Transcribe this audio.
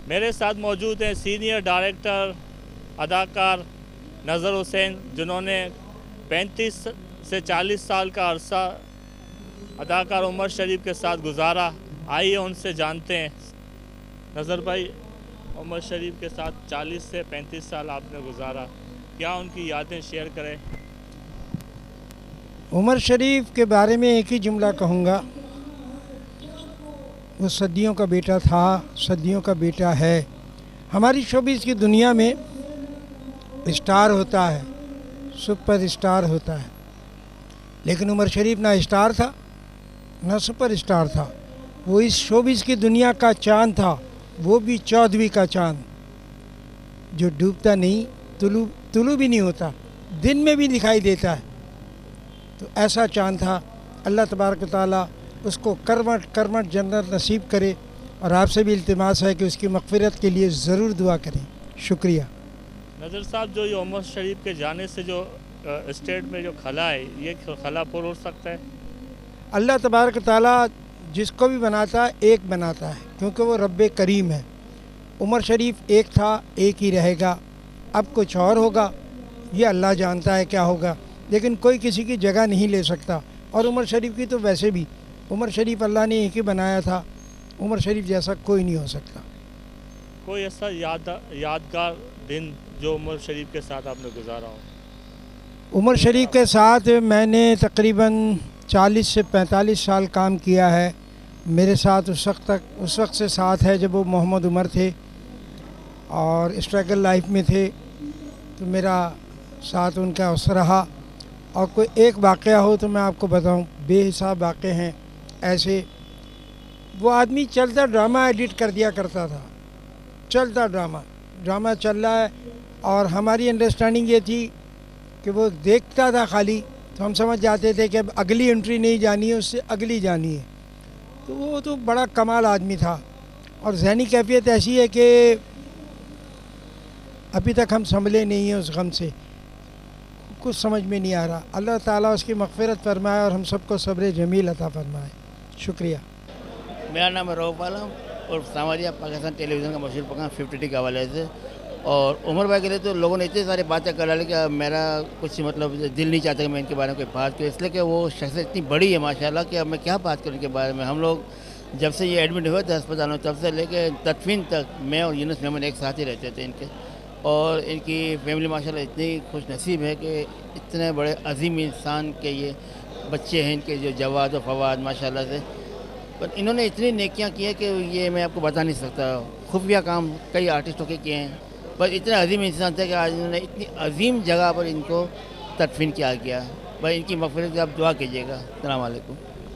میرے ساتھ موجود ہیں سینئر ڈائریکٹر اداکار نظر حسین، جنہوں نے 35 سے 40 سال کا عرصہ اداکار عمر شریف کے ساتھ گزارا۔ آئیے ان سے جانتے ہیں۔ نظر بھائی، عمر شریف کے ساتھ 40 سے 35 سال آپ نے گزارا، کیا ان کی یادیں شیئر کریں؟ عمر شریف کے بارے میں ایک ہی جملہ کہوں گا، وہ صدیوں کا بیٹا تھا، صدیوں کا بیٹا ہے۔ ہماری شوبز کی دنیا میں اسٹار ہوتا ہے، سپر اسٹار ہوتا ہے، لیکن عمر شریف نہ اسٹار تھا نہ سپر اسٹار تھا۔ وہ اس شوبز کی دنیا کا چاند تھا، وہ بھی 14ویں کا چاند، جو ڈوبتا نہیں، طلوع بھی نہیں ہوتا، دن میں بھی دکھائی دیتا ہے۔ تو ایسا چاند تھا۔ اللہ تبارک و تعالیٰ اس کو کرمٹ جنت نصیب کرے، اور آپ سے بھی التماس ہے کہ اس کی مغفرت کے لیے ضرور دعا کریں۔ شکریہ۔ نظر صاحب، جو یہ عمر شریف کے جانے سے جو اسٹیٹ میں جو خلا ہے، یہ خلا پر ہو سکتا ہے؟ اللہ تبارک و تعالیٰ جس کو بھی بناتا ہے ایک بناتا ہے، کیونکہ وہ رب کریم ہے۔ عمر شریف ایک تھا، ایک ہی رہے گا۔ اب کچھ اور ہوگا، یہ اللہ جانتا ہے کیا ہوگا، لیکن کوئی کسی کی جگہ نہیں لے سکتا۔ اور عمر شریف کی تو ویسے بھی، عمر شریف اللہ نے ایک ہی بنایا تھا، عمر شریف جیسا کوئی نہیں ہو سکتا۔ کوئی ایسا یادگار دن جو عمر شریف کے ساتھ آپ نے گزارا ہو؟ عمر شریف کے ساتھ میں نے تقریباً 40 سے 45 سال کام کیا ہے۔ میرے ساتھ اس وقت سے ساتھ ہے جب وہ محمد عمر تھے اور اسٹرگل لائف میں تھے، تو میرا ساتھ ان کا اس رہا۔ اور کوئی ایک واقعہ ہو تو میں آپ کو بتاؤں، بے حساب واقعے ہیں ایسے۔ وہ آدمی چلتا ڈرامہ ایڈٹ کر دیا کرتا تھا، چلتا ڈرامہ چل رہا ہے، اور ہماری انڈرسٹینڈنگ یہ تھی کہ وہ دیکھتا تھا خالی، تو ہم سمجھ جاتے تھے کہ اب اگلی انٹری نہیں جانی ہے، اس سے اگلی جانی ہے۔ تو وہ تو بڑا کمال آدمی تھا، اور ذہنی کیفیت ایسی ہے کہ ابھی تک ہم سنبھلے نہیں ہیں اس غم سے، کچھ سمجھ میں نہیں آ رہا۔ اللہ تعالیٰ اس کی مغفرت فرمائے اور ہم سب کو صبر جمیل عطا فرمائے۔ شکریہ۔ میرا نام ہے روف عالم، اور ساماجیہ پاکستان ٹیلی ویژن کا مشہور پروگرام 50 کے حوالے سے۔ اور عمر بھائی کے لیے تو لوگوں نے اتنی ساری باتیں کر ڈالی کہ میرا کچھ مطلب دل نہیں چاہتا کہ میں ان کے بارے میں کوئی بات کروں، اس لیے کہ وہ شخصیت اتنی بڑی ہے ماشاءاللہ کہ اب میں کیا بات کروں ان کے بارے میں۔ ہم لوگ جب سے یہ ایڈمٹ ہوئے تھے ہسپتال میں، تب سے لے کے تدفین تک میں اور یونس محمد ایک ساتھ ہی رہتے تھے ان کے، اور ان کی فیملی ماشاءاللہ اتنی خوش نصیب ہے کہ اتنے بڑے عظیم انسان کے یہ بچے ہیں ان کے، جو جواد و فواد ماشاءاللہ سے۔ پر انہوں نے اتنی نیکیاں کی ہیں کہ یہ میں آپ کو بتا نہیں سکتا۔ خفیہ کام کئی آرٹسٹوں کے کیے ہیں، پر اتنے عظیم انسان تھے کہ آج انہوں نے اتنی عظیم جگہ پر ان کو تدفین کیا گیا۔ بھائی ان کی مغفرت کی آپ دعا کیجیے گا۔ السلام علیکم۔